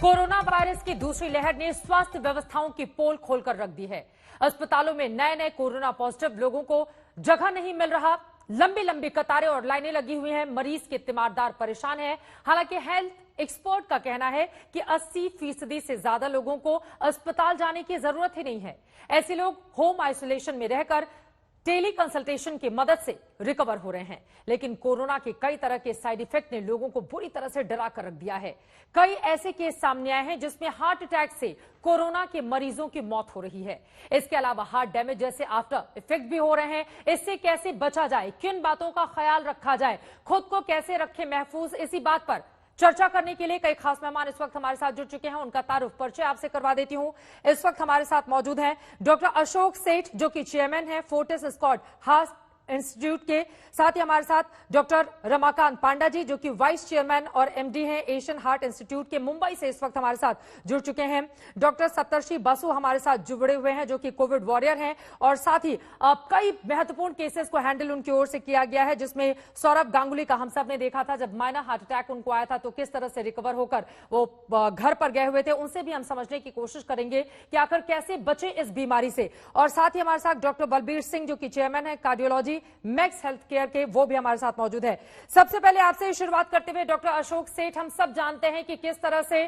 Corona virus की दूसरी लहर ने स्वास्थ्य व्यवस्थाओं की पोल खोलकर रख दी है। अस्पतालों में नए नए कोरोना पॉजिटिव लोगों को जगह नहीं मिल रहा। लंबी लंबी कतारें और लाइनें लगी हुई हैं। मरीज के तीमारदार परेशान हैं। हालांकि हेल्थ एक्सपर्ट का कहना है कि 80% से ज्यादा लोगों को अस्पताल जाने की जरूरत ही नहीं है। ऐसे लोग होम आइसोलेशन में रहकर टेली कंसल्टेशन की मदद से रिकवर हो रहे हैं। लेकिन कोरोना के कई तरह के साइड इफेक्ट ने लोगों को बुरी तरह से डरा कर रख दिया है। कई ऐसे केस सामने आए हैं जिसमें हार्ट अटैक से कोरोना के मरीजों की मौत हो रही है। इसके अलावा हार्ट डैमेज जैसे आफ्टर इफेक्ट भी हो रहे हैं। इससे कैसे बचा जाए, किन बातों का ख्याल रखा जाए, खुद को कैसे रखें महफूज, इसी बात पर चर्चा करने के लिए कई खास मेहमान इस वक्त हमारे साथ जुड़ चुके हैं। उनका तारुफ परिचय आपसे करवा देती हूं। इस वक्त हमारे साथ मौजूद हैं डॉक्टर अशोक सेठ, जो कि चेयरमैन हैं फोर्टिस स्कॉट हार्ट इंस्टीट्यूट के। साथ ही हमारे साथ डॉक्टर रमाकांत पांडा जी, जो कि वाइस चेयरमैन और एमडी हैं एशियन हार्ट इंस्टीट्यूट के। मुंबई से इस वक्त हमारे साथ जुड़ चुके हैं डॉक्टर सप्तर्षि बसु, हमारे साथ जुड़े हुए हैं, जो कि कोविड वॉरियर हैं। और साथ ही कई महत्वपूर्ण केसेस को हैंडल उनकी ओर से किया गया है, जिसमें सौरभ गांगुली का हम सब ने देखा था जब माइनर हार्ट अटैक उनको आया था, तो किस तरह से रिकवर होकर वो घर पर गए हुए थे। उनसे भी हम समझने की कोशिश करेंगे कि आखिर कैसे बचे इस बीमारी से। और साथ ही हमारे साथ डॉक्टर बलबीर सिंह, जो कि चेयरमैन है कार्डियोलॉजी मैक्स हेल्थ केयर के, वो भी हमारे साथ मौजूद है। सबसे पहले आपसे शुरुआत करते हुए डॉक्टर अशोक सेठ, हम सब जानते हैं कि किस तरह से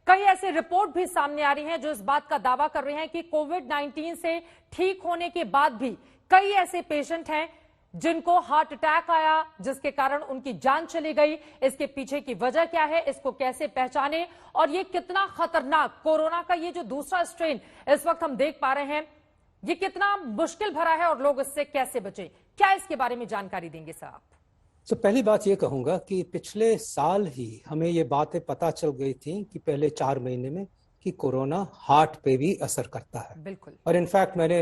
कई ऐसे रिपोर्ट भी सामने आ रही हैं जो इस बात का दावा कर रहे हैं कि कोविड-19 से ठीक होने के बाद भी कई ऐसे पेशेंट हैं जिनको हार्ट अटैक आया, जिसके कारण उनकी जान चली गई। इसके पीछे की वजह क्या है, इसको कैसे पहचाने, और ये कितना खतरनाक कोरोना का ये जो दूसरा स्ट्रेन इस वक्त हम देख पा रहे हैं, ये कितना मुश्किल भरा है और लोग इससे कैसे बचें, क्या इसके बारे में जानकारी देंगे सर आप? तो पहली बात ये कहूंगा कि पिछले साल ही हमें ये बातें पता चल गई थी कि पहले 4 महीने में कि कोरोना हार्ट पे भी असर करता है। बिल्कुल। और इनफैक्ट मैंने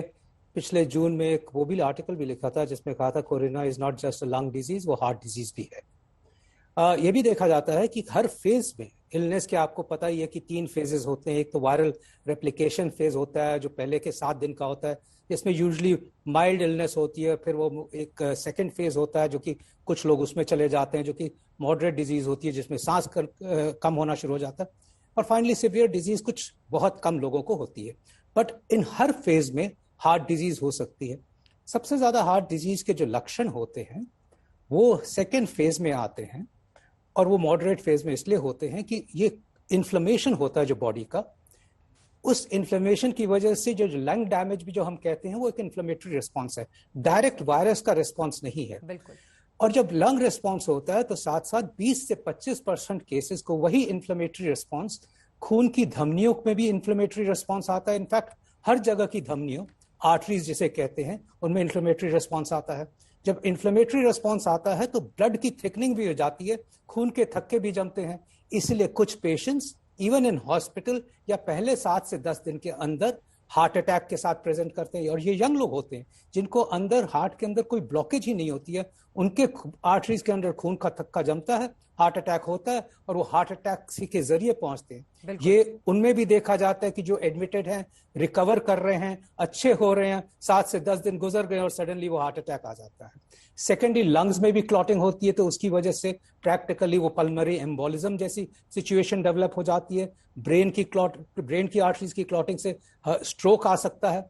पिछले जून में एक वो भी आर्टिकल भी लिखा था जिसमें कहा था corona is not just a lung disease, वो हार्ट डिजीज भी है। ये भी देखा जाता है कि हर फेज में इलनेस के आपको पता ही है कि 3 फेजेस होते हैं। एक तो वायरल रेप्लिकेशन फेज होता है जो पहले के 7 दिन का होता है, जिसमें यूजुअली माइल्ड इलनेस होती है। फिर वो एक सेकंड फेज होता है जो कि कुछ लोग उसमें चले जाते हैं, जो कि मॉडरेट डिजीज होती है जिसमें सांस कम होना शुरू हो जाता है। और फाइनली सिवियर डिजीज कुछ बहुत कम लोगों को होती है। बट इन हर फेज में हार्ट डिजीज हो सकती है। सबसे ज्यादा हार्ट डिजीज के जो लक्षण होते हैं वो सेकेंड फेज में आते हैं, और वो मॉडरेट फेज में इसलिए होते हैं कि ये इन्फ्लेमेशन होता है जो बॉडी का। उस इन्फ्लेमेशन की वजह से जो लंग डैमेज भी जो हम कहते हैं वो एक इन्फ्लेमेटरी रिस्पॉन्स है, डायरेक्ट वायरस का रिस्पॉन्स नहीं है। बिल्कुल। और जब लंग रिस्पॉन्स होता है तो साथ साथ 20 से 25% केसेस को वही इन्फ्लेमेटरी रिस्पॉन्स खून की धमनियों में भी इन्फ्लेमेटरी रिस्पॉन्स आता है। इनफैक्ट हर जगह की धमनियों, आर्टरीज जिसे कहते हैं, उनमें इन्फ्लेमेटरी रिस्पॉन्स आता है। जब इन्फ्लेमेटरी रिस्पॉन्स आता है तो ब्लड की थिकनिंग भी हो जाती है, खून के थक्के भी जमते हैं। इसलिए कुछ पेशेंट्स इवन इन हॉस्पिटल या पहले 7 से 10 दिन के अंदर हार्ट अटैक के साथ प्रेजेंट करते हैं। और ये यंग लोग होते हैं जिनको अंदर हार्ट के अंदर कोई ब्लॉकेज ही नहीं होती है, उनके आर्टरीज के अंदर खून का थक्का जमता है, हार्ट अटैक होता है और वो हार्ट अटैक के जरिए पहुंचते हैं। ये उनमें भी देखा जाता है कि जो एडमिटेड हैं, रिकवर कर रहे हैं, अच्छे हो रहे हैं, 7 से 10 दिन गुजर गए और सडनली वो हार्ट अटैक आ जाता है। सेकेंडली लंग्स में भी क्लॉटिंग होती है, तो उसकी वजह से प्रैक्टिकली वो पल्मोनरी एम्बोलिज्म जैसी सिचुएशन डेवलप हो जाती है। ब्रेन की आर्टरीज की क्लॉटिंग से स्ट्रोक आ सकता है।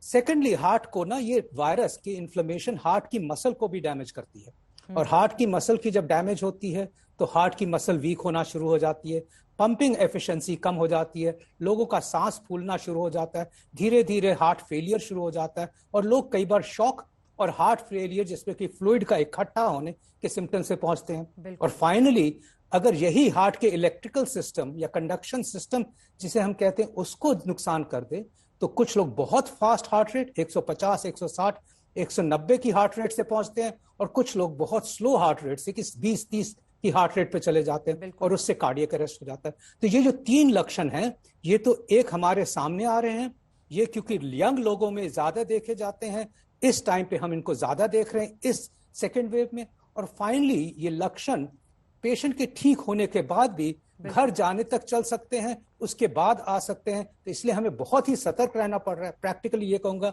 सेकेंडली हार्ट को ना ये वायरस की इन्फ्लेमेशन हार्ट की मसल को भी डैमेज करती है, और हार्ट की मसल की जब डैमेज होती है तो हार्ट की मसल वीक होना शुरू हो जाती है, पंपिंग एफिशिएंसी कम हो जाती है, लोगों का सांस फूलना शुरू हो जाता है, धीरे धीरे हार्ट फेलियर शुरू हो जाता है, और लोग कई बार शॉक और हार्ट फेलियर जिसमें कि फ्लूइड का इकट्ठा होने के सिम्टम से पहुंचते हैं। और फाइनली अगर यही हार्ट के इलेक्ट्रिकल सिस्टम या कंडक्शन सिस्टम जिसे हम कहते हैं उसको नुकसान कर दे, तो कुछ लोग बहुत फास्ट हार्ट रेट 150, 160, 190 की हार्ट रेट से पहुंचते हैं, और कुछ लोग बहुत स्लो हार्ट रेट से 20-30 की हार्ट रेट पे चले जाते हैं, और उससे कार्डियक अरेस्ट हो जाता है। तो ये जो 3 लक्षण हैं ये तो एक हमारे सामने आ रहे हैं, ये क्योंकि यंग लोगों में ज्यादा देखे जाते हैं, इस टाइम पे हम इनको ज्यादा देख रहे हैं इस सेकेंड वेव में। और फाइनली ये लक्षण पेशेंट के ठीक होने के बाद भी घर जाने तक चल सकते हैं, उसके बाद आ सकते हैं। तो इसलिए हमें बहुत ही सतर्क रहना पड़ रहा है। प्रैक्टिकली ये कहूंगा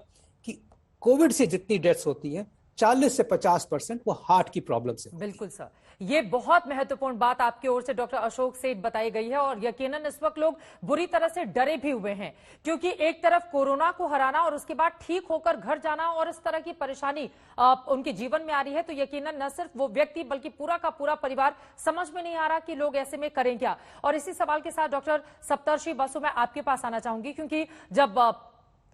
कि कोविड से जितनी डेथ्स होती हैं 40 से 50% वो हार्ट की प्रॉब्लम से। बिल्कुल सर। ये बहुत महत्वपूर्ण बात आपकी ओर से डॉक्टर अशोक सेठ बताई गई है और यकीनन इस वक्त लोग बुरी तरह से डरे भी हुए हैं, क्योंकि एक तरफ कोरोना को हराना और उसके बाद ठीक होकर घर जाना और इस तरह की परेशानी उनके जीवन में आ रही है, तो यकीनन न सिर्फ वो व्यक्ति बल्कि पूरा का पूरा परिवार समझ में नहीं आ रहा कि लोग ऐसे में करें क्या। और इसी सवाल के साथ डॉक्टर सप्तर्षि बसु मैं आपके पास आना चाहूंगी, क्योंकि जब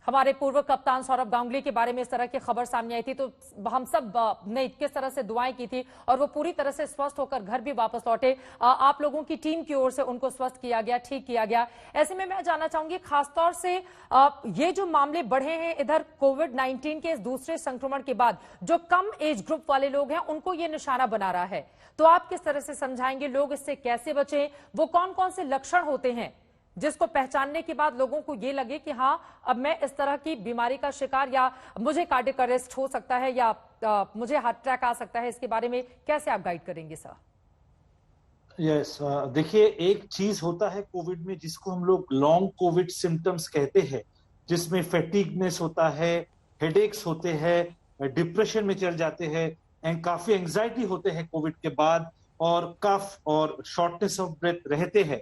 हमारे पूर्व कप्तान सौरभ गांगुली के बारे में इस तरह की खबर सामने आई थी तो हम सब ने किस तरह से दुआएं की थी और वो पूरी तरह से स्वस्थ होकर घर भी वापस लौटे। आप लोगों की टीम की ओर से उनको स्वस्थ किया गया, ठीक किया गया। ऐसे में मैं जानना चाहूंगी खासतौर से ये जो मामले बढ़े हैं इधर कोविड-19 के इस दूसरे संक्रमण के बाद, जो कम एज ग्रुप वाले लोग हैं उनको ये निशाना बना रहा है, तो आप किस तरह से समझाएंगे लोग इससे कैसे बचें? वो कौन कौन से लक्षण होते हैं जिसको पहचानने के बाद लोगों को ये लगे कि हाँ अब मैं इस तरह की बीमारी का शिकार या मुझे कार्डियक अरेस्ट हो सकता है या मुझे हार्ट अटैक आ सकता है, इसके बारे में कैसे आप गाइड करेंगे सर? यस, देखिए एक चीज होता है कोविड में जिसको हम लोग लॉन्ग कोविड सिम्टम्स कहते हैं, जिसमें फैटिगनेस होता है, हेडेक्स होते हैं, डिप्रेशन में चल जाते हैं एंड काफी एंजाइटी होते हैं कोविड के बाद, और कफ और शॉर्टनेस ऑफ ब्रेथ रहते हैं।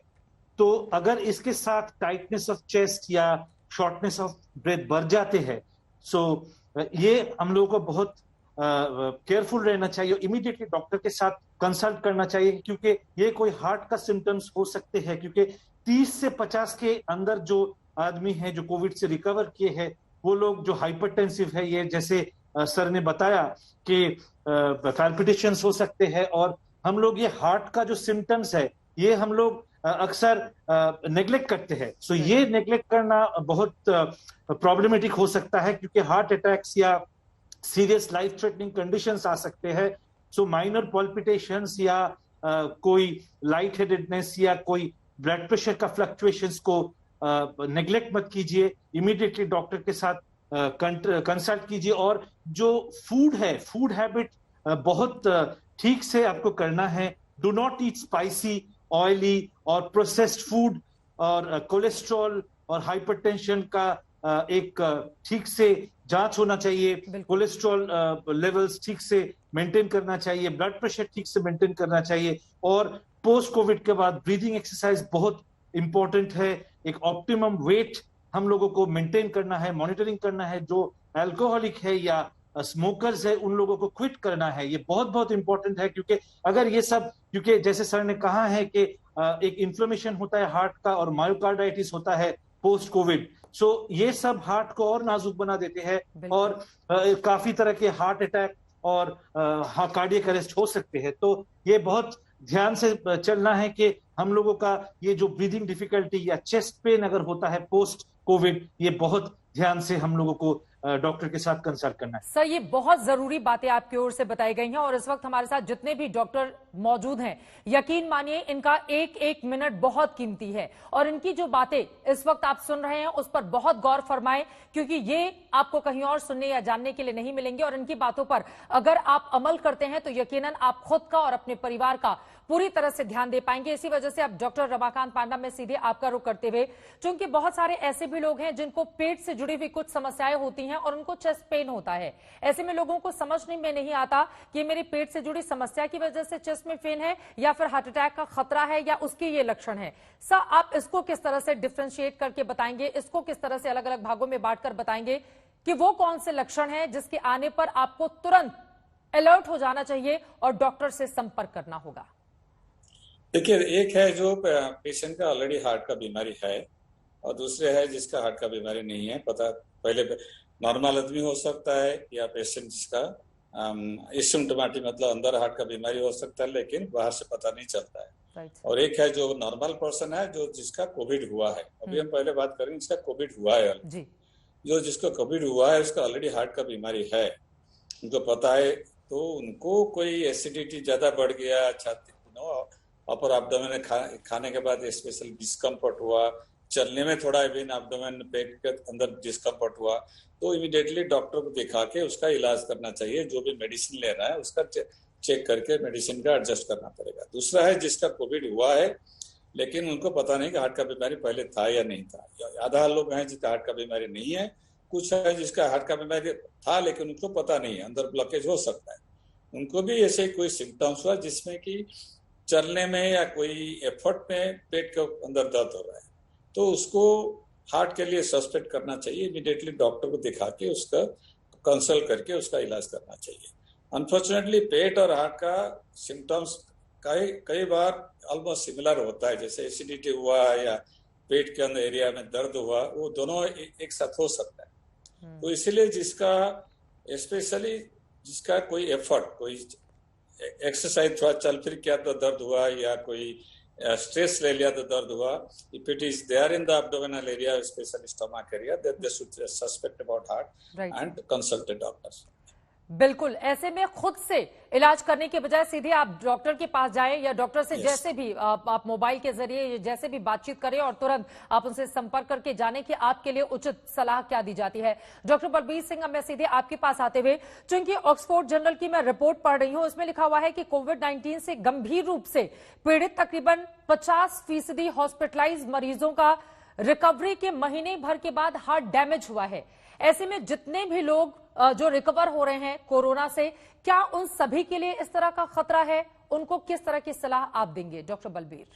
तो अगर इसके साथ टाइटनेस ऑफ चेस्ट या शॉर्टनेस ऑफ ब्रेथ बढ़ जाते हैं, सो ये हम लोगों को बहुत केयरफुल रहना चाहिए, इमीडिएटली डॉक्टर के साथ कंसल्ट करना चाहिए, क्योंकि ये कोई हार्ट का सिम्टम्स हो सकते हैं। क्योंकि 30 से 50 के अंदर जो आदमी हैं जो कोविड से रिकवर किए हैं, वो लोग जो हाइपरटेंसिव है, ये जैसे सर ने बताया कि पैल्पिटेशंस हो सकते हैं, और हम लोग ये हार्ट का जो सिम्टम्स है ये हम लोग अक्सर नेग्लेक्ट करते हैं। सो ये नेग्लेक्ट करना बहुत प्रॉब्लमेटिक हो सकता है, क्योंकि हार्ट अटैक्स या सीरियस लाइफ थ्रेटनिंग कंडीशंस आ सकते हैं। सो माइनर पल्पिटेशंस या कोई लाइट हेडेडनेस या कोई ब्लड प्रेशर का फ्लक्चुएशंस को नेग्लेक्ट मत कीजिए, इमीडिएटली डॉक्टर के साथ कंसल्ट कीजिए। और जो फूड है, फूड हैबिट बहुत ठीक से आपको करना है। Do not eat spicy, oily और प्रोसेस्ड फूड, और कोलेस्ट्रॉल और हाइपरटेंशन का एक ठीक से जांच होना चाहिए। कोलेस्ट्रॉल लेवल्स ठीक से मेंटेन करना चाहिए, ब्लड प्रेशर ठीक से मेंटेन करना चाहिए। और पोस्ट कोविड के बाद ब्रीदिंग एक्सरसाइज बहुत इंपॉर्टेंट है। एक ऑप्टिमम वेट हम लोगों को मेंटेन करना है, मॉनिटरिंग करना है। जो अल्कोहलिक है या स्मोकर्स है उन लोगों को क्विट करना है, ये बहुत बहुत इंपॉर्टेंट है। क्योंकि अगर ये सब, क्योंकि जैसे सर ने कहा है कि एक इन्फ्लेमेशन होता है हार्ट का और मायोकार्डाइटिस होता है पोस्ट कोविड, सो ये सब हार्ट को और नाजुक बना देते हैं और काफी तरह के हार्ट अटैक और कार्डियक अरेस्ट हो सकते हैं। तो ये बहुत ध्यान से चलना है कि हम लोगों का ये जो ब्रीदिंग डिफिकल्टी या चेस्ट पेन अगर होता है पोस्ट कोविड, ये बहुत ध्यान से हम लोगों को डॉक्टर के साथ कंसल्ट करना है। सर ये बहुत जरूरी बातें आपकी ओर से बताई गई हैं और इस वक्त हमारे साथ जितने भी डॉक्टर मौजूद हैं, यकीन मानिए इनका एक एक मिनट बहुत कीमती है और इनकी जो बातें इस वक्त आप सुन रहे हैं उस पर बहुत गौर फरमाएं, क्योंकि ये आपको कहीं और सुनने या जानने के लिए नहीं मिलेंगे। और इनकी बातों पर अगर आप अमल करते हैं तो यकीनन आप खुद का और अपने परिवार का पूरी तरह से ध्यान दे पाएंगे। इसी वजह से अब डॉक्टर रमाकांत पांडा में सीधे आपका रुख करते हुए, क्योंकि बहुत सारे ऐसे भी लोग हैं जिनको पेट से जुड़ी हुई कुछ समस्याएं होती हैं और उनको चेस्ट पेन होता है। ऐसे में लोगों को समझने में नहीं आता कि मेरे पेट से जुड़ी समस्या की वजह से चेस्ट में पेन है या फिर हार्ट अटैक का खतरा है या उसके ये लक्षण है। सर आप इसको किस तरह से डिफ्रेंशिएट करके बताएंगे, इसको किस तरह से अलग अलग भागों में बांटकर बताएंगे कि वो कौन से लक्षण हैं जिसके आने पर आपको तुरंत अलर्ट हो जाना चाहिए और डॉक्टर से संपर्क करना होगा? देखिए, एक है जो पेशेंट का ऑलरेडी हार्ट का बीमारी है और दूसरे है जिसका हार्ट का बीमारी नहीं है। पता पहले नॉर्मल आदमी हो सकता है या पेशेंट जिसका एसिम्प्टोमेटिक मतलब अंदर हार्ट का बीमारी हो सकता है लेकिन बाहर से पता नहीं चलता है। और एक है जो नॉर्मल पर्सन है जो जिसका कोविड हुआ है। अभी हम पहले बात करेंगे जिसका कोविड हुआ है। जो जिसको कोविड हुआ है उसका ऑलरेडी हार्ट का बीमारी है, उनको पता है, तो उनको कोई एसिडिटी ज्यादा बढ़ गया, छाती अपर एब्डोमेन खाने के बाद स्पेशल डिस्कम्फर्ट हुआ, चलने में थोड़ा इवन एब्डोमेन पेट के अंदर डिस्कम्फर्ट हुआ, तो इमीडिएटली डॉक्टर को दिखा के उसका इलाज करना चाहिए। जो भी मेडिसिन ले रहा है उसका चेक करके मेडिसिन का एडजस्ट करना पड़ेगा। दूसरा है जिसका कोविड हुआ है लेकिन उनको पता नहीं कि हार्ट का बीमारी पहले था या नहीं था। आधा लोग हैं जिसका हार्ट का बीमारी नहीं है, कुछ है जिसका हार्ट का बीमारी था लेकिन उनको पता नहीं है, अंदर ब्लॉकेज हो सकता है। उनको भी ऐसे कोई सिम्टम्स हुआ जिसमें कि चलने में या कोई एफर्ट में पेट के अंदर दर्द हो रहा है, तो उसको हार्ट के लिए सस्पेक्ट करना चाहिए, इमीडिएटली डॉक्टर को दिखा के उसका कंसल्ट करके उसका इलाज करना चाहिए। अनफॉर्चुनेटली पेट और हार्ट का सिम्टम्स कई बार ऑलमोस्ट सिमिलर होता है, जैसे एसिडिटी हुआ या पेट के अंदर एरिया में दर्द हुआ, वो दोनों एक साथ हो सकता है। तो इसीलिए जिसका कोई एफर्ट, कोई एक्सरसाइज थोड़ा चल फिर किया तो दर्द हुआ, या कोई स्ट्रेस ले लिया तो दर्द हुआ, if it is there in the abdominal area, specially stomach area, that they should suspect about heart and consult the doctor. बिल्कुल, ऐसे में खुद से इलाज करने के बजाय सीधे आप डॉक्टर के पास जाएं, या डॉक्टर से जैसे भी आप मोबाइल के जरिए जैसे भी बातचीत करें और तुरंत आप उनसे संपर्क करके जाने कि आपके लिए उचित सलाह क्या दी जाती है। डॉक्टर बलबीर सिंह, मैं सीधे आपके पास आते हुए, चूंकि ऑक्सफोर्ड जर्नल की मैं रिपोर्ट पढ़ रही हूं, उसमें लिखा हुआ है कि कोविड-19 से गंभीर रूप से पीड़ित तकरीबन 50% हॉस्पिटलाइज मरीजों का रिकवरी के महीने भर के बाद हार्ट डैमेज हुआ है। ऐसे में जितने भी लोग जो रिकवर हो रहे हैं कोरोना से, क्या उन सभी के लिए इस तरह का खतरा है? उनको किस तरह की सलाह आप देंगे डॉक्टर बलबीर?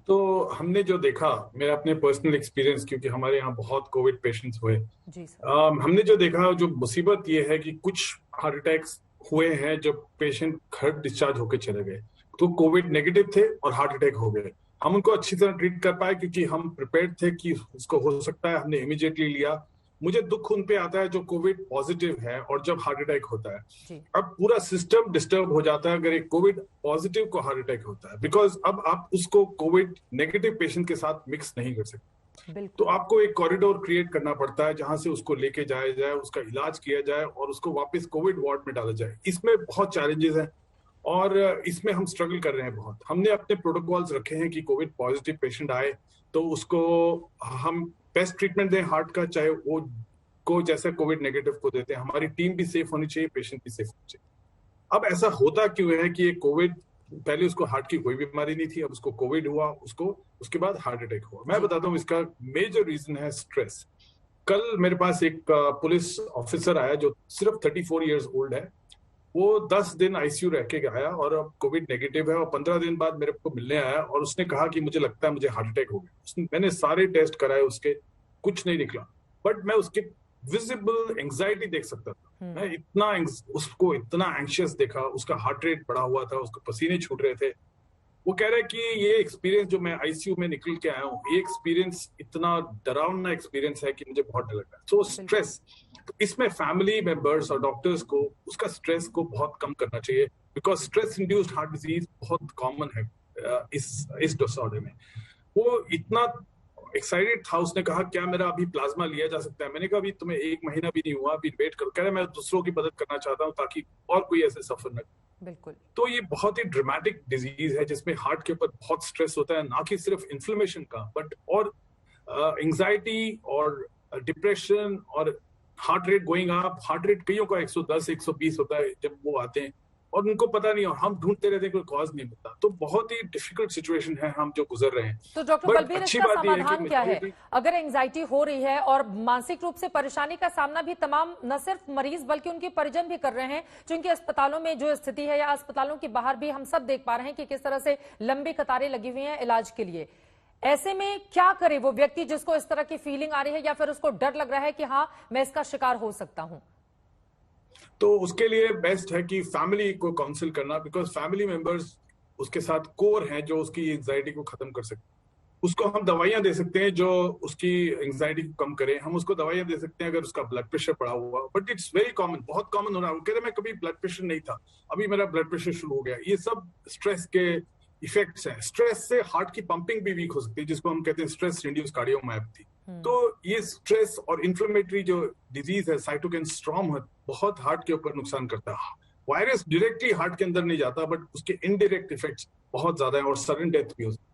तो हमने जो देखा, मेरा अपने पर्सनल एक्सपीरियंस, क्योंकि हमारे यहाँ बहुत कोविड पेशेंट्स हुए जी सर। हमने जो देखा, जो मुसीबत ये है कि कुछ हार्ट अटैक्स हुए हैं जब पेशेंट घर डिस्चार्ज होकर चले गए, तो कोविड नेगेटिव थे और हार्ट अटैक हो गए। हम उनको अच्छी तरह ट्रीट कर पाए क्योंकि हम प्रिपेयर्ड थे कि उसको हो सकता है, हमने इमीडिएटली लिया। मुझे दुख उन पे आता है जो कोविड पॉजिटिव है और जब हार्ट अटैक होता है। अब पूरा सिस्टम डिस्टर्ब हो जाता है अगर एक कोविड पॉजिटिव को हार्ट अटैक होता है, बिकॉज अब आप उसको कोविड नेगेटिव पेशेंट के साथ मिक्स नहीं कर सकते। तो आपको एक कॉरिडोर क्रिएट करना पड़ता है जहां से उसको लेके जाया जाए, उसका इलाज किया जाए और उसको वापस कोविड वार्ड में डाला जाए। इसमें बहुत चैलेंजेस हैं और इसमें हम स्ट्रगल कर रहे हैं बहुत। हमने अपने प्रोटोकॉल्स रखे हैं कि कोविड पॉजिटिव पेशेंट आए तो उसको हम बेस्ट ट्रीटमेंट दें हार्ट का, चाहे वो को जैसे कोविड नेगेटिव को देते हैं। हमारी टीम भी सेफ होनी चाहिए, पेशेंट भी सेफ होनी चाहिए। अब ऐसा होता क्यों है कि ये कोविड, पहले उसको हार्ट की कोई बीमारी नहीं थी, अब उसको कोविड हुआ, उसको उसके बाद हार्ट अटैक हुआ। मैं बताता हूँ इसका मेजर रीजन है स्ट्रेस। कल मेरे पास एक पुलिस ऑफिसर आया जो सिर्फ 34 ईयर्स ओल्ड है। वो 10 दिन आईसीयू रह के आया और अब कोविड नेगेटिव है और 15 दिन बाद मेरे को मिलने आया और उसने कहा कि मुझे लगता है मुझे हार्ट अटैक हो गया। मैंने सारे टेस्ट कराए, उसके कुछ नहीं निकला, बट मैं उसके विजिबल एंजाइटी देख सकता था। मैं उसको इतना एंशियस देखा, उसका हार्ट रेट बढ़ा हुआ था, उसको पसीने छूट रहे थे। वो कह रहा है कि ये एक्सपीरियंस जो मैं आईसीयू में निकल के आया हूँ, ये एक्सपीरियंस इतना डरावना एक्सपीरियंस है कि मुझे बहुत डर लग रहा है। सो स्ट्रेस, तो इसमें फैमिली मेंबर्स और डॉक्टर्स को उसका स्ट्रेस को बहुत कम करना चाहिए, because stress induced heart disease बहुत कॉमन है इस डिसऑर्डर में। वो इतना एक्साइटेड था, उसने कहा क्या मेरा अभी प्लाज्मा लिया जा सकता है? मैंने कहा अभी तुम्हें 1 महीना भी नहीं हुआ, अभी वेट करो। कह रहे मैं दूसरों की मदद करना चाहता हूँ ताकि और कोई ऐसे सफर न करे। बिल्कुल। तो ये बहुत ही ड्रामेटिक डिजीज है जिसमें हार्ट के ऊपर बहुत स्ट्रेस होता है, ना कि सिर्फ इन्फ्लेमेशन का, बट और एंग्जाइटी और डिप्रेशन और heart rate going up. Heart rate कईयों का 110 120 होता है जब वो आते हैं और उनको पता नहीं, और हम ढूंढते रहते हैं, कोई कॉज नहीं मिलता। तो बहुत ही डिफिकल्ट सिचुएशन है हम जो गुजर रहे हैं। तो डॉक्टर बलबीर, इसका समाधान क्या है? अगर एंजाइटी हो रही है और मानसिक रूप से परेशानी का सामना भी तमाम न सिर्फ मरीज बल्कि उनके परिजन भी कर रहे हैं, क्योंकि अस्पतालों में जो स्थिति है या अस्पतालों के बाहर भी हम सब देख पा रहे हैं कि किस तरह से लंबी कतारें लगी हुई हैं इलाज के लिए। ऐसे में क्या करे वो व्यक्ति जिसको इस तरह की फीलिंग आ रही है या फिर उसको डर लग रहा है कि हाँ मैं इसका शिकार हो सकता हूं? तो उसके लिए बेस्ट है कि फैमिली को काउंसिल करना, बिकॉज फैमिली मेंबर्स उसके साथ कोर हैं जो उसकी एंजाइटी को खत्म कर सकते हैं। उसको हम दवाइयां दे सकते हैं जो उसकी एंजाइटी को कम करें। हम उसको दवाइयां दे सकते हैं अगर उसका ब्लड प्रेशर बढ़ा हुआ, बट इट्स वेरी कॉमन, बहुत कॉमन हो रहा है। कह रहे मैं कभी ब्लड प्रेशर नहीं था, अभी मेरा ब्लड प्रेशर शुरू हो गया। ये सब स्ट्रेस के इफेक्ट्स हैं। स्ट्रेस से हार्ट की पंपिंग भी वीक हो सकती है, जिसको हम कहते हैं स्ट्रेस इंड्यूस कार्डियोमायोपैथी। तो ये स्ट्रेस और इन्फ्लेमेटरी जो डिजीज है, साइटोकिन स्टॉर्म है, बहुत हार्ट के ऊपर नुकसान करता है। वायरस डायरेक्टली हार्ट के अंदर नहीं जाता, बट उसके इनडायरेक्ट इफेक्ट्स बहुत ज्यादा है और सडन डेथ भी हो सकती है।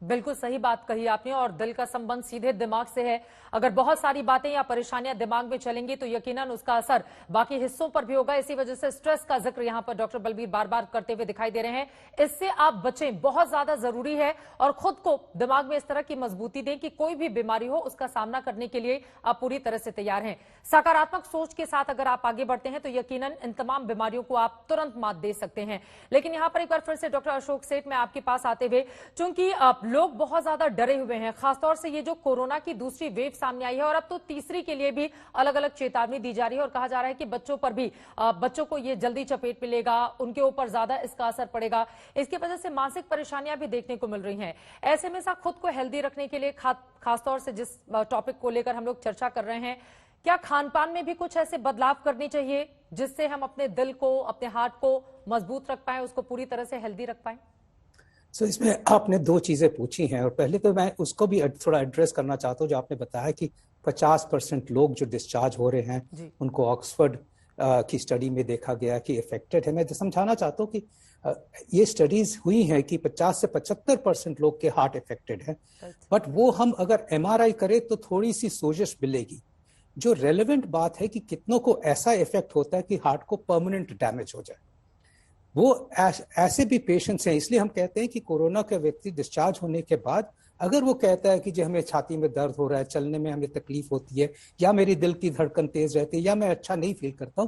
बिल्कुल सही बात कही आपने, और दिल का संबंध सीधे दिमाग से है। अगर बहुत सारी बातें या परेशानियां दिमाग में चलेंगी तो यकीनन उसका असर बाकी हिस्सों पर भी होगा। इसी वजह से स्ट्रेस का जिक्र यहां पर डॉक्टर बलबीर बार बार करते हुए दिखाई दे रहे हैं। इससे आप बचें, बहुत ज्यादा जरूरी है, और खुद को दिमाग में इस तरह की मजबूती दें कि कोई भी बीमारी हो उसका सामना करने के लिए आप पूरी तरह से तैयार हैं। सकारात्मक सोच के साथ अगर आप आगे बढ़ते हैं तो यकीनन इन तमाम बीमारियों को आप तुरंत मात दे सकते हैं। लेकिन यहां पर एक बार फिर से डॉक्टर अशोक सेठ, मैं आपके पास आते हुए, चूंकि लोग बहुत ज्यादा डरे हुए हैं, खासतौर से ये जो कोरोना की दूसरी वेव सामने आई है और अब तो तीसरी के लिए भी अलग अलग चेतावनी दी जा रही है, और कहा जा रहा है कि बच्चों पर भी, बच्चों को ये जल्दी चपेट में लेगा, उनके ऊपर ज्यादा इसका असर पड़ेगा। इसकी वजह से मानसिक परेशानियां भी देखने को मिल रही हैं। ऐसे में खुद को हेल्दी रखने के लिए, खासतौर से जिस टॉपिक को लेकर हम लोग चर्चा कर रहे हैं, क्या खान पान में भी कुछ ऐसे बदलाव करने चाहिए जिससे हम अपने दिल को, अपने हार्ट को मजबूत रख पाए, उसको पूरी तरह से हेल्दी रख पाए? इसमें आपने दो चीजें पूछी हैं, और पहले तो मैं उसको भी थोड़ा एड्रेस करना चाहता हूँ। जो आपने बताया कि 50% लोग जो डिस्चार्ज हो रहे हैं उनको ऑक्सफोर्ड की स्टडी में देखा गया कि इफेक्टेड है। मैं समझाना चाहता हूँ कि ये स्टडीज हुई हैं कि 50 से 75% लोग के हार्ट इफेक्टेड है, बट वो हम अगर MRI करें तो थोड़ी सी सोजिश मिलेगी। जो रेलेवेंट बात है कि कितनों को ऐसा इफेक्ट होता है कि हार्ट को परमानेंट डैमेज हो जाए, वो ऐसे भी पेशेंट्स हैं। इसलिए हम कहते हैं कि कोरोना का व्यक्ति डिस्चार्ज होने के बाद अगर वो कहता है कि जो हमें छाती में दर्द हो रहा है, चलने में हमें तकलीफ होती है, या मेरी दिल की धड़कन तेज रहती है, या मैं अच्छा नहीं फील करता हूं,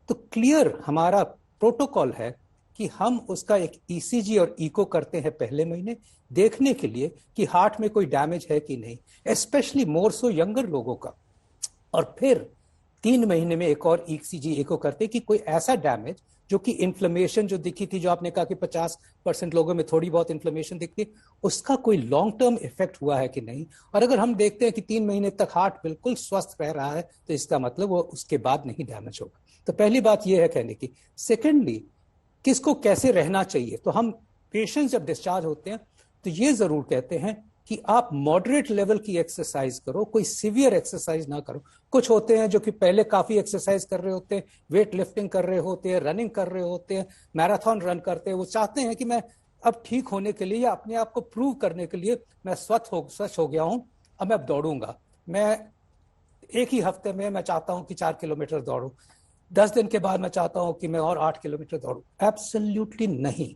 तो क्लियर हमारा प्रोटोकॉल है कि हम उसका एक ECG और इको करते हैं पहले महीने, देखने के लिए कि हार्ट में कोई डैमेज है कि नहीं, स्पेशली मोर सो यंगर लोगों का। और फिर 3 महीने में एक और ECG इको करते कि कोई ऐसा डैमेज जो कि इन्फ्लेमेशन जो दिखी थी, जो आपने कहा कि 50% लोगों में थोड़ी बहुत इन्फ्लेमेशन दिखती है, उसका कोई लॉन्ग टर्म इफेक्ट हुआ है कि नहीं। और अगर हम देखते हैं कि 3 महीने तक हार्ट बिल्कुल स्वस्थ रह रहा है तो इसका मतलब वो उसके बाद नहीं डैमेज होगा। तो पहली बात ये है कहने की। सेकेंडली, किसको कैसे रहना चाहिए, तो हम पेशेंट्स जब डिस्चार्ज होते हैं तो ये जरूर कहते हैं कि आप मॉडरेट लेवल की एक्सरसाइज करो, कोई सीवियर एक्सरसाइज ना करो। कुछ होते हैं जो कि पहले काफी एक्सरसाइज कर रहे होते हैं, वेट लिफ्टिंग कर रहे होते हैं, रनिंग कर रहे होते हैं, मैराथन रन करते हैं। वो चाहते हैं कि मैं अब ठीक होने के लिए या अपने आप को प्रूव करने के लिए मैं स्वस्थ हो गया हूं, अब मैं दौड़ूंगा, मैं एक ही हफ्ते में मैं चाहता हूं कि 4 किलोमीटर दौड़ूं, 10 दिन के बाद मैं चाहता हूं कि मैं और 8 किलोमीटर दौड़ूं। एब्सोल्युटली नहीं,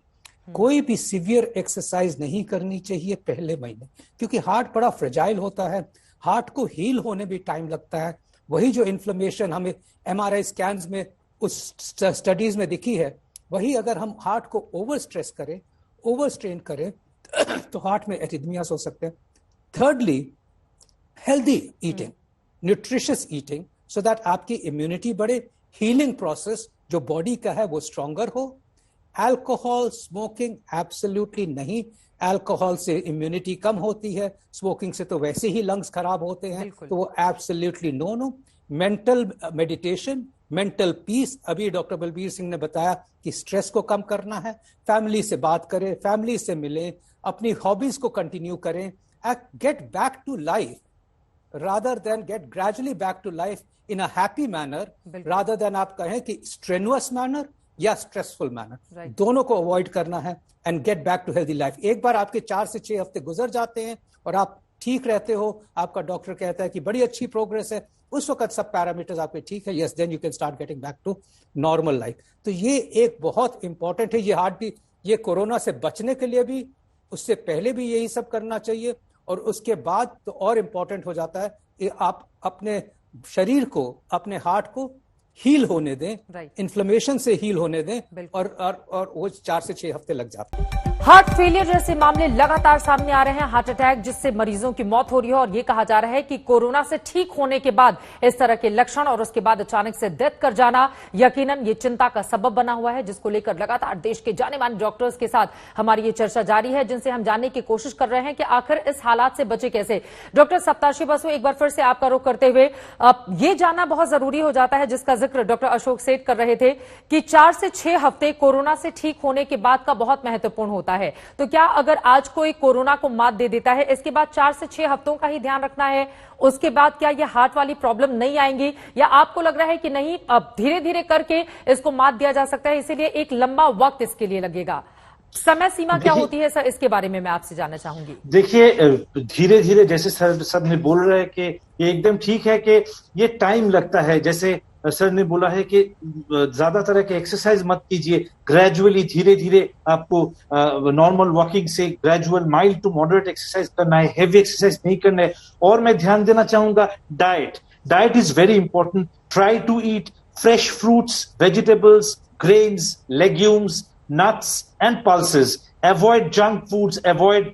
कोई भी सीवियर एक्सरसाइज नहीं करनी चाहिए पहले महीने, क्योंकि हार्ट बड़ा फ्रेजाइल होता है, हार्ट को हील होने भी टाइम लगता है। वही जो इन्फ्लेमेशन हमें MRI स्कैन्स में, उस स्टडीज में दिखी है, वही अगर हम हार्ट को ओवर स्ट्रेस करें, ओवर स्ट्रेन करें तो हार्ट में एरिथमियास हो सकते हैं। Thirdly, healthy eating, nutritious eating, so that आपकी इम्यूनिटी बढ़े, हीलिंग प्रोसेस जो बॉडी का है वो स्ट्रॉन्गर हो। अल्कोहल, स्मोकिंग एब्सोल्युटली नहीं, अल्कोहल से इम्यूनिटी कम होती है, स्मोकिंग से तो वैसे ही लंग्स खराब होते हैं, तो वो absolutely no. Mental meditation, mental peace, अभी डॉक्टर बलबीर सिंह ने बताया कि स्ट्रेस को कम करना है, फैमिली से बात करें, फैमिली से मिलें, अपनी हॉबीज को कंटिन्यू करें, get back to life rather than get gradually back to life in a happy manner, rather than आप कहें कि स्ट्रेनुअस मैनर या स्ट्रेसफुल मैनर। दोनों को अवॉइड करना है and get back to healthy life. एक बार आपके 4 से 6 हफ्ते गुजर जाते हैं और आप ठीक रहते हो, आपका डॉक्टर कहता है कि बड़ी अच्छी प्रोग्रेस है, उस वक्त सब पैरामीटर्स आपके ठीक है, yes, then you can start getting back to normal life. तो ये एक बहुत इंपॉर्टेंट है। ये हार्ट भी, ये कोरोना से बचने के लिए भी, उससे पहले भी यही सब करना चाहिए, और उसके बाद तो और इंपॉर्टेंट हो जाता है कि आप अपने शरीर को, अपने हार्ट को हील होने दें, इन्फ्लेमेशन से हील होने दें, और वो 4 से 6 हफ्ते लग जाते हैं। हार्ट फेलियर जैसे मामले लगातार सामने आ रहे हैं, हार्ट अटैक जिससे मरीजों की मौत हो रही है, और ये कहा जा रहा है कि कोरोना से ठीक होने के बाद इस तरह के लक्षण और उसके बाद अचानक से डेथ कर जाना यकीनन ये चिंता का सबब बना हुआ है, जिसको लेकर लगातार देश के जाने माने डॉक्टर्स के साथ हमारी ये चर्चा जारी है, जिनसे हम जानने की कोशिश कर रहे हैं कि आखिर इस हालात से बचे कैसे। डॉक्टर सप्ताशी बसु, एक बार फिर से आपका रुख करते हुए ये जानना बहुत जरूरी हो जाता है, जिसका जिक्र डॉक्टर अशोक सेठ कर रहे थे, कि 4 से 6 हफ्ते कोरोना से ठीक होने के बाद का बहुत महत्वपूर्ण होता है। तो क्या अगर आज कोई कोरोना को मात दे देता है, इसके बाद 4 से 6 हफ्तों का ही ध्यान रखना है, उसके बाद क्या ये हार्ट वाली प्रॉब्लम नहीं आएंगी, या आपको लग रहा है कि नहीं, अब धीरे धीरे करके इसको मात दिया जा सकता है, इसीलिए एक लंबा वक्त इसके लिए लगेगा? समय सीमा क्या होती है सर, इसके बारे में मैं आपसे जानना चाहूंगी। देखिए, धीरे धीरे जैसे सर सब ने बोल रहे हैं कि ये एकदम ठीक है कि ये टाइम लगता है। जैसे सर ने बोला है कि ज्यादा तरह के एक्सरसाइज मत कीजिए, ग्रेजुअली धीरे धीरे आपको नॉर्मल वॉकिंग से gradual mild to moderate exercise करना है, हेवी एक्सरसाइज नहीं करना है। और मैं ध्यान देना चाहूंगा diet is very important. Try to eat fresh fruits, vegetables, grains, legumes, nuts and pulses. Avoid junk foods, avoid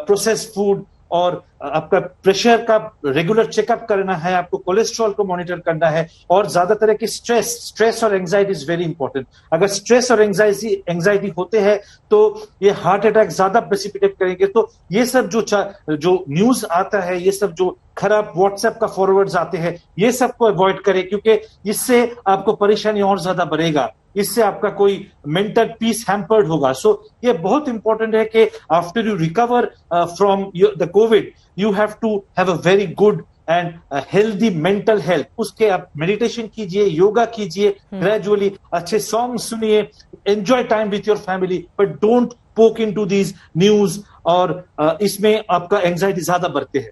processed food. और आपका प्रेशर का रेगुलर चेकअप करना है, आपको कोलेस्ट्रॉल को मॉनिटर करना है। और ज्यादा तरह की स्ट्रेस और एंजाइटी इज वेरी इंपॉर्टेंट। अगर स्ट्रेस और एंजाइटी होते हैं तो ये हार्ट अटैक ज्यादा प्रेसिपिटेट करेंगे। तो ये सब जो न्यूज आता है, ये सब जो खराब व्हाट्सएप का फॉरवर्ड्स आते हैं, ये सब को अवॉइड करें, क्योंकि इससे आपको परेशानी और ज्यादा बढ़ेगा। इससे आपका कोई मेंटल पीस हैम्पर्ड होगा। सो ये बहुत इंपॉर्टेंट है कि after you recover from the COVID, you have to have a very good and healthy mental health. उसके आप मेडिटेशन कीजिए, योगा कीजिए, ग्रेजुअली अच्छे सॉन्ग सुनिए, enjoy time with your family, but don't पोक इनटू दीज न्यूज। और इसमें आपका एंजाइटी ज्यादा बढ़ते हैं।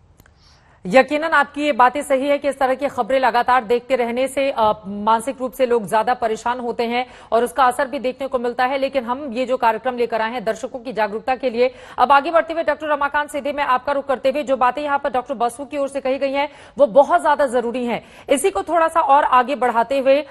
यकीनन आपकी ये बातें सही है कि इस तरह की खबरें लगातार देखते रहने से मानसिक रूप से लोग ज्यादा परेशान होते हैं और उसका असर भी देखने को मिलता है। लेकिन हम ये जो कार्यक्रम लेकर आए हैं दर्शकों की जागरूकता के लिए, अब आगे बढ़ते हुए डॉक्टर रमाकांत सीधे मैं आपका रुख करते हुए, जो बातें यहाँ पर डॉक्टर बसु की ओर से कही गई हैं वो बहुत ज्यादा जरूरी है। इसी को थोड़ा सा और आगे बढ़ाते हुए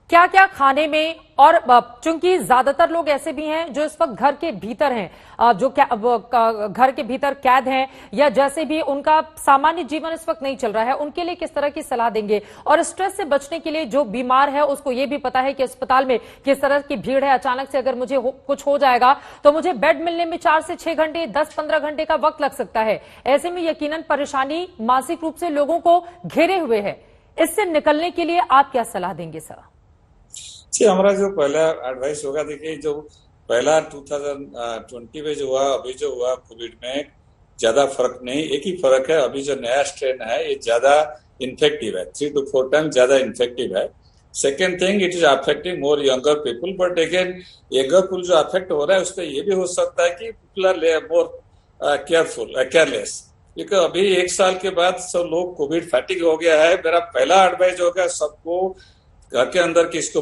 क्या क्या खाने में, और चूंकि ज्यादातर लोग ऐसे भी हैं जो इस वक्त घर के भीतर हैं, जो घर के भीतर कैद हैं, या जैसे भी उनका सामान्य जीवन इस वक्त नहीं चल रहा है, उनके लिए किस तरह की सलाह देंगे? और स्ट्रेस से बचने के लिए जो बीमार है उसको ये भी पता है कि अस्पताल में किस तरह की भीड़ है, अचानक से अगर मुझे कुछ हो जाएगा तो मुझे बेड मिलने में 4 से 6 घंटे, 10-15 घंटे का वक्त लग सकता है। ऐसे में यकीनन परेशानी मानसिक रूप से लोगों को घेरे हुए है। इससे निकलने के लिए आप क्या सलाह देंगे सर? जी, हमारा जो पहला एडवाइस होगा, देखिए जो पहला 2020 में जो हुआ, अभी जो हुआ कोविड में ज्यादा फर्क नहीं। एक ही फर्क है, अभी जो नया स्ट्रेन है ये ज्यादा इन्फेक्टिव है, 3 to 4 टाइम ज्यादा इन्फेक्टिव है। Second thing, it is affecting more younger people, but again younger people जो अफेक्ट हो रहा है उसमें ये भी हो सकता है कि पीपल आर मोर केयरलेस, क्योंकि अभी 1 साल के बाद सब लोग कोविड फैटिग हो गया है। मेरा पहला एडवाइस होगा सबको, घर के अंदर किसको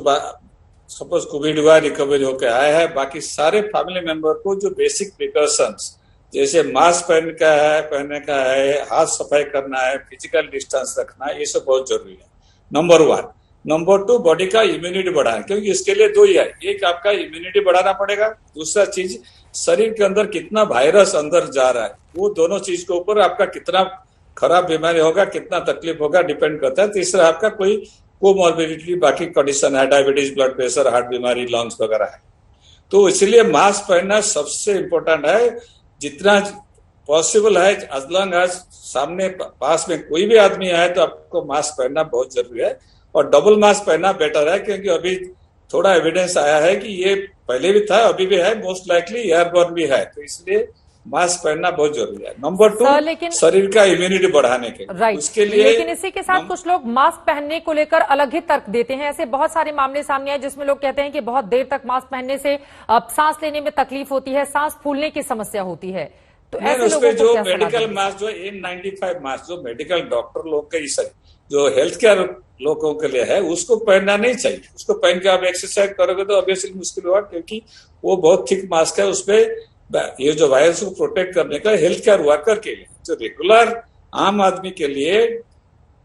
सपोज कोविड हुआ, रिकवरी होकर आया है, बाकी सारे फैमिली मेंबर को जो बेसिक प्रिकॉशंस जैसे मास्क पहनने का है, हाथ सफाई करना है, फिजिकल डिस्टेंस रखना है, ये सब बहुत जरूरी है। नंबर 1। नंबर 2, बॉडी का इम्यूनिटी बढ़ाना, क्योंकि इसके लिए 2 ही है, एक आपका इम्यूनिटी बढ़ाना पड़ेगा, दूसरा चीज शरीर के अंदर कितना वायरस अंदर जा रहा है, वो दोनों चीज के ऊपर आपका कितना खराब बीमारी होगा, कितना तकलीफ होगा, डिपेंड करता है। तीसरा आपका कोई कोमॉर्बिडिटी, बाकी कंडीशन है, डायबिटीज, ब्लड प्रेशर, हार्ट बीमारी, लंग्स वगैरह है। तो इसलिए मास्क पहनना सबसे इम्पोर्टेंट है, जितना पॉसिबल है। एज लॉन्ग एज सामने पास में कोई भी आदमी आए तो आपको मास्क पहनना बहुत जरूरी है, और डबल मास्क पहनना बेटर है, क्योंकि अभी थोड़ा एविडेंस आया है कि ये पहले भी था, अभी भी है, मोस्ट लाइकली एयरबोर्न भी है, तो इसलिए मास्क पहनना बहुत जरूरी है। नंबर 2, शरीर का इम्यूनिटी बढ़ाने के राइट, उसके लिए। लेकिन इसी के साथ कुछ लोग मास्क पहनने को लेकर अलग ही तर्क देते हैं। ऐसे बहुत सारे मामले सामने आए जिसमें लोग कहते हैं कि बहुत देर तक मास्क पहनने से सांस लेने में तकलीफ होती है, सांस फूलने की समस्या होती है। तो ऐसे लोगों को जो क्या मेडिकल मास्क, जो N95 मास्क, जो मेडिकल डॉक्टर लोग के, जो हेल्थ केयर लोगों के लिए है, उसको पहनना नहीं चाहिए। उसको पहन के आप एक्सरसाइज करोगे तो ऑब्वियसली मुश्किल होगा, क्योंकि वो बहुत थिक मास्क है, उसपे ये जो वायरस को प्रोटेक्ट करने का हेल्थ केयर वर्कर के लिए। जो रेगुलर आम आदमी के लिए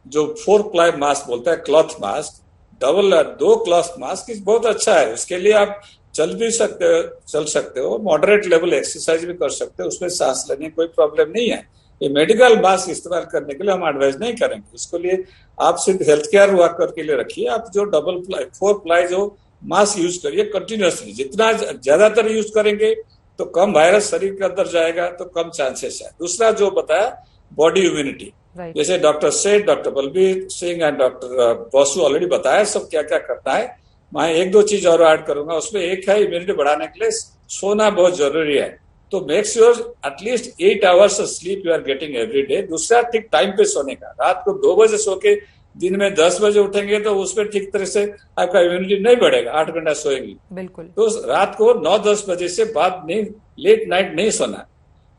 जो 4 प्लाई मास्क बोलता है, क्लॉथ मास्क, 2 क्लॉथ मास्क बहुत अच्छा है। उसके लिए आप चल सकते हो, मॉडरेट लेवल एक्सरसाइज भी कर सकते हो, उसमें सांस लेने में कोई प्रॉब्लम नहीं है। ये मेडिकल मास्क इस्तेमाल करने के लिए हम एडवाइस नहीं करेंगे। उसके लिए आप सिर्फ हेल्थ केयर वर्कर के लिए रखिए। आप जो 4 प्लाई जो मास्क यूज करिए कंटिन्यूसली, जितना ज्यादातर यूज करेंगे तो कम वायरस शरीर के अंदर जाएगा, तो कम चांसेस है। दूसरा जो बताया, बॉडी इम्यूनिटी, जैसे doctor Balbir Singh and doctor Basu already बताया सब क्या क्या करता है। मैं 1-2 चीज और ऐड करूंगा। उसमें एक है, इम्यूनिटी बढ़ाने के लिए सोना बहुत जरूरी है, तो make sure at least 8 hours sleep you are getting every day. दूसरा, ठीक टाइम पे सोने का, रात को 2 बजे सो के दिन में 10 बजे उठेंगे तो उसमें ठीक तरह से आपका इम्यूनिटी नहीं बढ़ेगा, 8 घंटा सोएंगे। बिल्कुल। तो रात को 9-10 बजे से बाद नहीं, लेट नाइट नहीं सोना।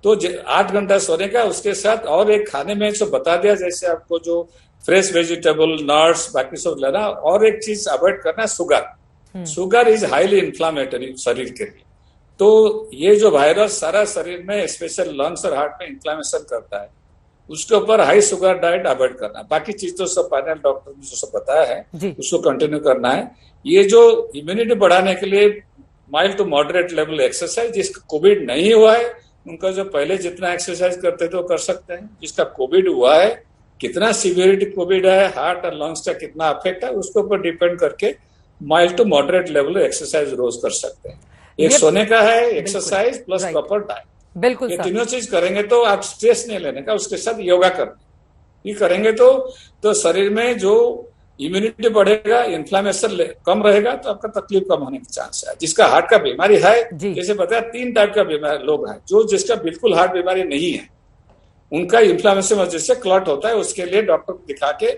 तो 8 घंटा सोने का, उसके साथ और एक खाने में जो बता दिया, जैसे आपको जो फ्रेश वेजिटेबल, नट्स, बाकी सब लेना, और एक चीज अवॉइड करना, sugar. Sugar is highly inflammatory शरीर के लिए। तो ये जो वायरस सारा शरीर में, स्पेशल लंग्स और हार्ट में इन्फ्लामेशन करता है, उसके ऊपर हाई शुगर डाइट अवॉइड करना। बाकी चीज तो सब पैनल डॉक्टर ने जो सब बताया है उसको कंटिन्यू करना है। ये जो इम्यूनिटी बढ़ाने के लिए mild to moderate level exercise, जिसका कोविड नहीं हुआ है उनका जो पहले जितना एक्सरसाइज करते थे वो कर सकते हैं। जिसका कोविड हुआ है, कितना सीवियरिटी कोविड है, हार्ट और लंग्स का कितना अफेक्ट है, उसके ऊपर डिपेंड करके mild to moderate level exercise रोज कर सकते हैं। एक सोने का है, एक्सरसाइज प्लस प्रॉपर डाइट। बिल्कुल, ये तीनों चीज करेंगे तो आप स्ट्रेस नहीं लेने का, उसके साथ योगा करना, ये करेंगे तो शरीर में जो इम्यूनिटी बढ़ेगा, इन्फ्लामेशन कम रहेगा, तो आपका तकलीफ कम होने की चांस है। जिसका हार्ट का बीमारी है, जैसे बताया 3 टाइप का बीमारी लोग हैं, जो जिसका बिल्कुल हार्ट बीमारी नहीं है, उनका इन्फ्लामेशन वजह से क्लॉट होता है, उसके लिए डॉक्टर को दिखा के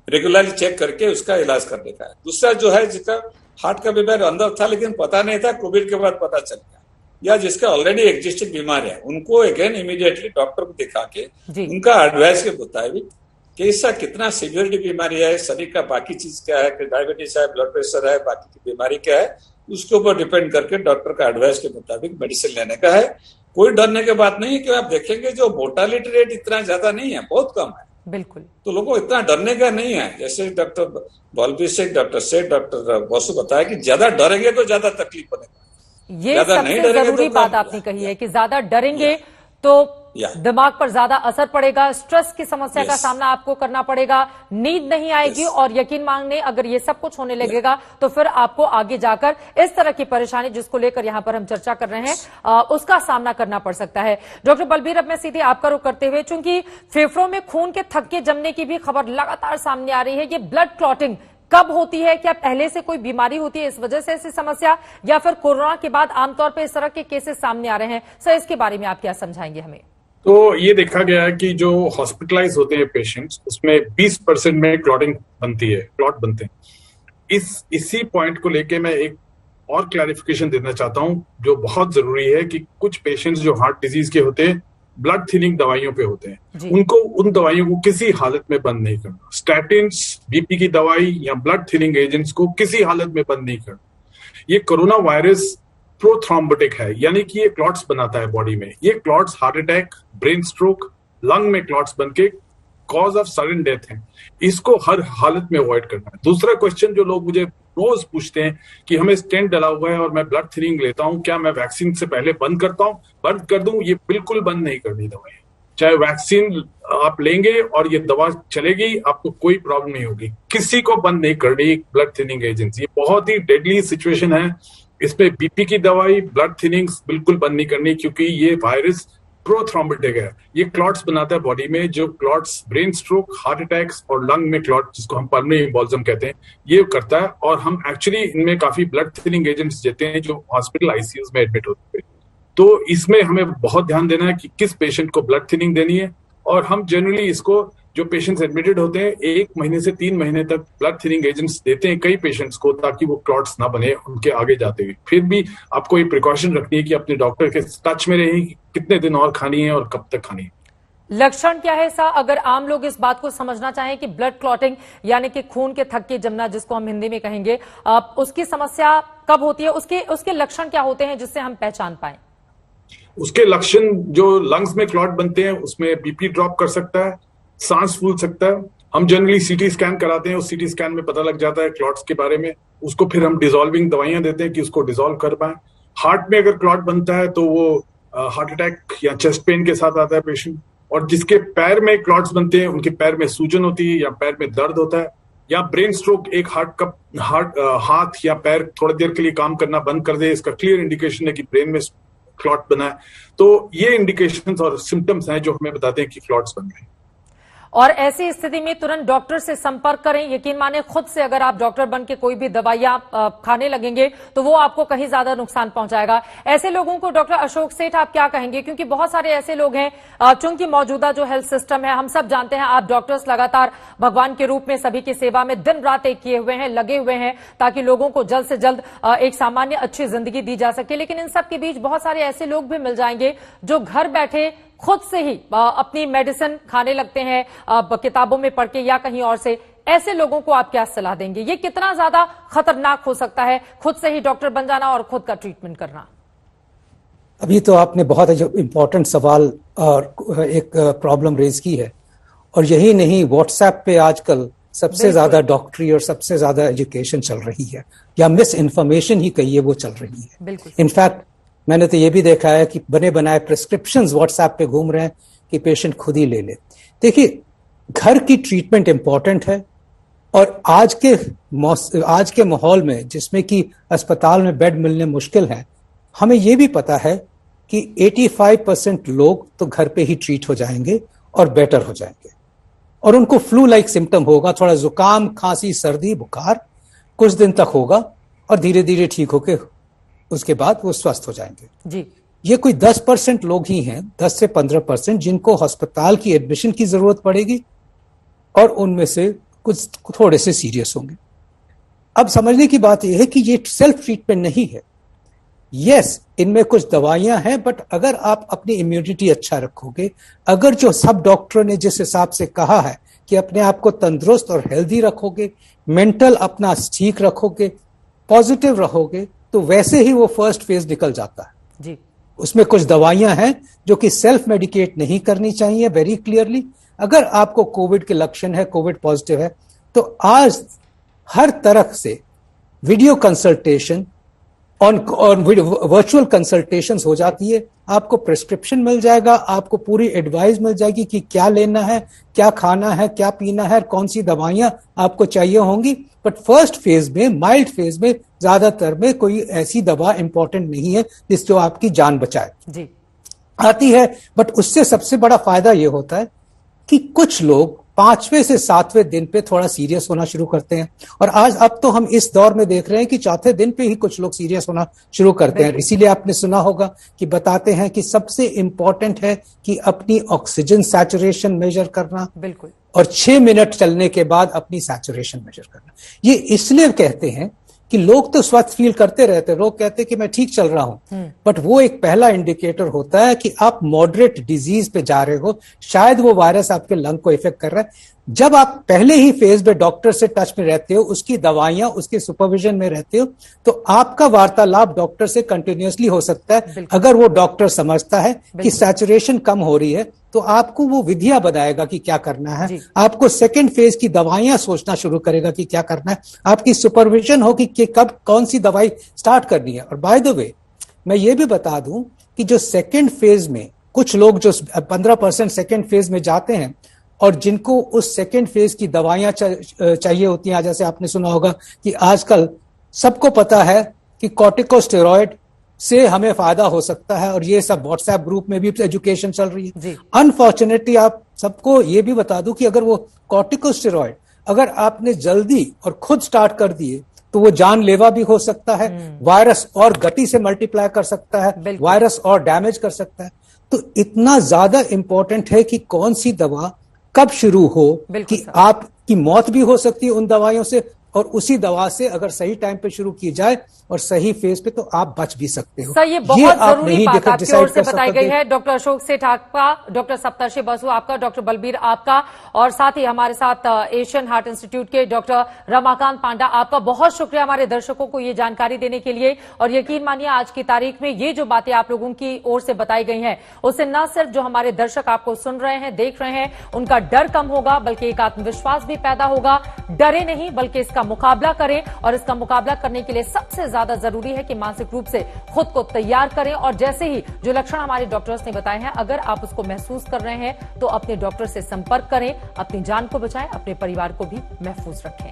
रेगुलरली चेक करके उसका इलाज करने का है। दूसरा जो है, जिसका हार्ट का बीमारी अंदर था लेकिन पता नहीं था, कोविड के बाद पता चल गया, या जिसका ऑलरेडी एग्जिस्टिंग बीमारी है, उनको अगेन इमीडिएटली डॉक्टर को दिखा के उनका एडवाइस के मुताबिक कैसा कितना सीवियरिटी बीमारी है, शरीर का बाकी चीज क्या है, डायबिटीज है, ब्लड प्रेशर है, बाकी की बीमारी क्या है, उसके ऊपर डिपेंड करके डॉक्टर का एडवाइस के मुताबिक मेडिसिन लेने का है। कोई डरने की बात नहीं है, कि आप देखेंगे जो मोर्टालिटी रेट इतना ज्यादा नहीं है, बहुत कम है। बिल्कुल। तो लोगों को इतना डरने का नहीं है। जैसे डॉक्टर बलबीर सिंह, डॉक्टर सेठ, डॉक्टर बसु बताया कि ज्यादा डरेंगे तो ज्यादा तकलीफ बनेगा। ये सबसे जरूरी बात आपने कही है कि ज्यादा डरेंगे तो दिमाग पर ज्यादा असर पड़ेगा, स्ट्रेस की समस्या का सामना आपको करना पड़ेगा, नींद नहीं आएगी, और यकीन मांगने अगर ये सब कुछ होने लगेगा तो फिर आपको आगे जाकर इस तरह की परेशानी, जिसको लेकर यहां पर हम चर्चा कर रहे हैं, उसका सामना करना पड़ सकता है। डॉक्टर बलबीर, अब मैं सीधे आपका रुख करते हुए, चूंकि फेफड़ों में खून के थक्के जमने की भी खबर लगातार सामने आ रही है, ये ब्लड क्लॉटिंग कब होती है? क्या पहले से कोई बीमारी होती है इस वजह से ऐसी समस्या, या फिर कोरोना के बाद आमतौर पर इस तरह के केसेस सामने आ रहे हैं? सर, इसके बारे में आप क्या समझाएंगे हमें? तो ये देखा गया है कि जो हॉस्पिटलाइज होते हैं पेशेंट्स, उसमें 20% में क्लॉटिंग बनती है, क्लॉट बनते हैं। इसी पॉइंट को लेके मैं एक और क्लैरिफिकेशन देना चाहता हूं, जो बहुत जरूरी है, कि कुछ पेशेंट्स जो हार्ट डिजीज के होते हैं, ब्लड थिनिंग दवाइयों पे होते हैं, उनको उन दवाइयों को किसी हालत में बंद नहीं करना। स्टैटिन्स, बीपी की दवाई या ब्लड थिनिंग एजेंट्स को किसी हालत में बंद नहीं करना। ये कोरोना वायरस प्रोथ्रोम्बोटिक है, यानी कि ये क्लॉट्स बनाता है बॉडी में। ये clots heart attack, brain stroke, lung में क्लॉट्स बनके कॉज ऑफ सडन डेथ है। इसको हर हालत में अवॉइड करना है। दूसरा क्वेश्चन जो लोग मुझे रोज पूछते हैं कि हमें स्टेंट डला हुआ है और मैं ब्लड थिनिंग लेता हूं, क्या मैं वैक्सीन से पहले बंद करता हूं? बंद कर दूं? ये बिल्कुल बंद नहीं करनी दवाई। चाहे वैक्सीन आप लेंगे और ये दवा चलेगी, आपको कोई प्रॉब्लम नहीं होगी। किसी को बंद नहीं करनी ब्लड थिनिंग एजेंट्स। ये बहुत ही डेडली सिचुएशन है। इसमें बीपी की दवाई, ब्लड थिनिंग्स बिल्कुल बंद नहीं करनी, क्योंकि ये वायरस प्रोथ्रोम्बोटिक है। ये क्लॉट्स बनाता है बॉडी में, जो clots brain stroke, heart attacks और लंग में क्लॉट, जिसको हम पल्मोनरी एम्बोलिज्म कहते हैं, ये करता है। और हम एक्चुअली इनमें काफी ब्लड थिनिंग एजेंट्स देते हैं जो हॉस्पिटल आईसीयूज में एडमिट होते हैं। तो इसमें हमें बहुत ध्यान देना है कि किस पेशेंट को ब्लड थिनिंग देनी है। और हम जनरली इसको, जो पेशेंट्स एडमिटेड होते हैं, 1 महीने से 3 महीने तक ब्लड थिनिंग एजेंट्स देते हैं कई पेशेंट्स को, ताकि वो क्लॉट्स ना बने उनके आगे जाते हुए। फिर भी आपको ये प्रिकॉशन रखनी है कि अपने डॉक्टर के टच में रहें कि कितने दिन और खानी है और कब तक खानी है। लक्षण क्या है सा, अगर आम लोग इस बात को समझना चाहें कि ब्लड क्लॉटिंग यानी कि खून के थक्के जमना, जिसको हम हिंदी में कहेंगे, उसकी समस्या कब होती है, उसके लक्षण क्या होते हैं जिससे हम पहचान पाए? उसके लक्षण, जो लंग्स में क्लॉट बनते हैं, उसमें बीपी ड्रॉप कर सकता है, सांस फूल सकता है। हम जनरली सीटी स्कैन कराते हैं, उस सीटी स्कैन में पता लग जाता है क्लॉट्स के बारे में। उसको फिर हम डिसॉल्विंग दवाइयां देते हैं कि उसको डिसॉल्व कर पाए। हार्ट में अगर क्लॉट बनता है तो वो हार्ट अटैक या चेस्ट पेन के साथ आता है पेशेंट। और जिसके पैर में क्लॉट्स बनते हैं, उनके पैर में सूजन होती है या पैर में दर्द होता है, या ब्रेन स्ट्रोक, एक हाथ या पैर थोड़ी देर के लिए काम करना बंद कर दे, इसका क्लियर इंडिकेशन है कि ब्रेन में क्लॉट बना है। तो ये इंडिकेशंस और सिम्टम्स हैं जो हमें बताते हैं कि क्लॉट्स बन गए। और ऐसी स्थिति में तुरंत डॉक्टर से संपर्क करें। यकीन माने खुद से अगर आप डॉक्टर बन के कोई भी दवाइयां खाने लगेंगे तो वो आपको कहीं ज्यादा नुकसान पहुंचाएगा। ऐसे लोगों को डॉक्टर अशोक सेठ आप क्या कहेंगे, क्योंकि बहुत सारे ऐसे लोग हैं, चूंकि मौजूदा जो हेल्थ सिस्टम है, हम सब जानते हैं आप डॉक्टर्स लगातार भगवान के रूप में सभी की सेवा में दिन रात एक किए हुए हैं, लगे हुए हैं ताकि लोगों को जल्द से जल्द एक सामान्य अच्छी जिंदगी दी जा सके। लेकिन इन सब के बीच बहुत सारे ऐसे लोग भी मिल जाएंगे जो घर बैठे खुद से ही अपनी मेडिसिन खाने लगते हैं, किताबों में पढ़ के या कहीं और से। ऐसे लोगों को आप क्या सलाह देंगे? ये कितना ज्यादा खतरनाक हो सकता है खुद से ही डॉक्टर बन जाना और खुद का ट्रीटमेंट करना? अभी तो आपने बहुत इंपॉर्टेंट सवाल और एक प्रॉब्लम रेज की है, और यही नहीं, व्हाट्सएप पे आजकल सबसे ज्यादा डॉक्टरी और सबसे ज्यादा एजुकेशन चल रही है, या मिस इन्फॉर्मेशन ही कहिए वो चल रही है। इनफैक्ट मैंने तो ये भी देखा है कि बने बनाए प्रिस्क्रिप्शंस व्हाट्सएप पे घूम रहे हैं कि पेशेंट खुद ही ले ले। देखिए, घर की ट्रीटमेंट इंपॉर्टेंट है, और आज के माहौल में जिसमें कि अस्पताल में बेड मिलने मुश्किल है, हमें यह भी पता है कि 85% लोग तो घर पे ही ट्रीट हो जाएंगे और बेटर हो जाएंगे, और उनको फ्लू लाइक सिम्टम होगा, थोड़ा जुकाम, खांसी, सर्दी, बुखार कुछ दिन तक होगा और धीरे धीरे ठीक होके उसके बाद वो स्वस्थ हो जाएंगे जी। ये कोई 10% लोग ही हैं, 10 से 15%, जिनको अस्पताल की एडमिशन की जरूरत पड़ेगी, और उनमें से कुछ थोड़े से सीरियस होंगे। अब समझने की बात यह है कि ये सेल्फ ट्रीटमेंट नहीं है। यस, इनमें कुछ दवाइयां हैं, बट अगर आप अपनी इम्यूनिटी अच्छा रखोगे, अगर जो सब डॉक्टरों ने जिस हिसाब से कहा है कि अपने आप को तंदुरुस्त और हेल्दी रखोगे, मेंटल अपना ठीक रखोगे, पॉजिटिव रहोगे, तो वैसे ही वो फर्स्ट फेज निकल जाता है जी। उसमें कुछ दवाइयां हैं जो कि सेल्फ मेडिकेट नहीं करनी चाहिए वेरी क्लियरली। अगर आपको कोविड के लक्षण है, कोविड पॉजिटिव है, तो आज हर तरह से video consultation on virtual consultations हो जाती है। आपको प्रिस्क्रिप्शन मिल जाएगा, आपको पूरी एडवाइस मिल जाएगी कि क्या लेना है, क्या खाना है, क्या पीना है, कौन सी दवाइयां आपको चाहिए होंगी। बट फर्स्ट फेज में, माइल्ड फेज में, ज्यादातर में कोई ऐसी दवा इंपॉर्टेंट नहीं है जो आपकी जान बचाए जी। आती है। बट उससे सबसे बड़ा फायदा यह होता है कि कुछ लोग 5वें से 7वें दिन पे थोड़ा सीरियस होना शुरू करते हैं, और आज अब तो हम इस दौर में देख रहे हैं कि 4थे दिन पे ही कुछ लोग सीरियस होना शुरू करते हैं। इसीलिए आपने सुना होगा कि बताते हैं कि सबसे इंपॉर्टेंट है कि अपनी ऑक्सीजन सैचुरेशन मेजर करना, बिल्कुल, और 6 मिनट चलने के बाद अपनी सैचुरेशन मेजर करना। ये इसलिए कहते हैं कि लोग तो स्वस्थ फील करते रहते हैं, लोग कहते हैं कि मैं ठीक चल रहा हूं, बट वो एक पहला इंडिकेटर होता है कि आप मॉडरेट डिजीज पे जा रहे हो, शायद वो वायरस आपके लंग को इफेक्ट कर रहा है। जब आप पहले ही फेज में डॉक्टर से टच में रहते हो, उसकी दवाइयां, उसके सुपरविजन में रहते हो, तो आपका वार्तालाप डॉक्टर से कंटिन्यूअसली हो सकता है। अगर वो डॉक्टर समझता है कि सैचुरेशन कम हो रही है, तो आपको वो विधियां बताएगा कि क्या करना है, आपको सेकेंड फेज की दवाइयां सोचना शुरू करेगा कि क्या करना है, आपकी सुपरविजन होगी कि कब कौन सी दवाई स्टार्ट करनी है। और बाय द वे, मैं ये भी बता दूं कि जो सेकेंड फेज में कुछ लोग जो 15% सेकेंड फेज में जाते हैं, और जिनको उस सेकेंड फेज की दवाइयां चाहिए होती हैं, जैसे आपने सुना होगा कि आजकल सबको पता है कि कॉर्टिकोस्टेरॉइड से हमें फायदा हो सकता है, और ये सब व्हाट्सएप ग्रुप में भी एजुकेशन चल रही है। अनफॉर्चुनेटली आप सबको ये भी बता दूं कि अगर वो कॉर्टिकोस्टेरॉइड अगर आपने जल्दी और खुद स्टार्ट कर दिए, तो वो जानलेवा भी हो सकता है, वायरस और गति से मल्टीप्लाई कर सकता है, वायरस और डैमेज कर सकता है। तो इतना ज्यादा इंपॉर्टेंट है कि कौन सी दवा कब शुरू हो, कि आपकी मौत भी हो सकती है उन दवाइयों से, और उसी दवा से अगर सही टाइम पे शुरू की जाए और सही फेज पे, तो आप बच भी सकते हो। सर, ये बहुत जरूरी बात आपकी ओर से बताई गई है। डॉक्टर अशोक सेठ आपका, डॉक्टर सप्तर्षि बसु आपका, डॉक्टर बलबीर आपका, और साथ ही हमारे साथ एशियन हार्ट इंस्टीट्यूट के डॉक्टर रमाकांत पांडा आपका बहुत शुक्रिया हमारे दर्शकों को ये जानकारी देने के लिए। और यकीन मानिए, आज की तारीख में ये जो बातें आप लोगों की ओर से बताई गई हैं, उससे न सिर्फ जो हमारे दर्शक आपको सुन रहे हैं, देख रहे हैं, उनका डर कम होगा, बल्कि एक आत्मविश्वास भी पैदा होगा। डरे नहीं, बल्कि इसका मुकाबला करें, और इसका मुकाबला करने के लिए सबसे ज्यादा जरूरी है कि मानसिक रूप से खुद को तैयार करें। और जैसे ही जो लक्षण हमारे डॉक्टर्स ने बताए हैं, अगर आप उसको महसूस कर रहे हैं, तो अपने डॉक्टर से संपर्क करें, अपनी जान को बचाएं, अपने परिवार को भी महफूज रखें।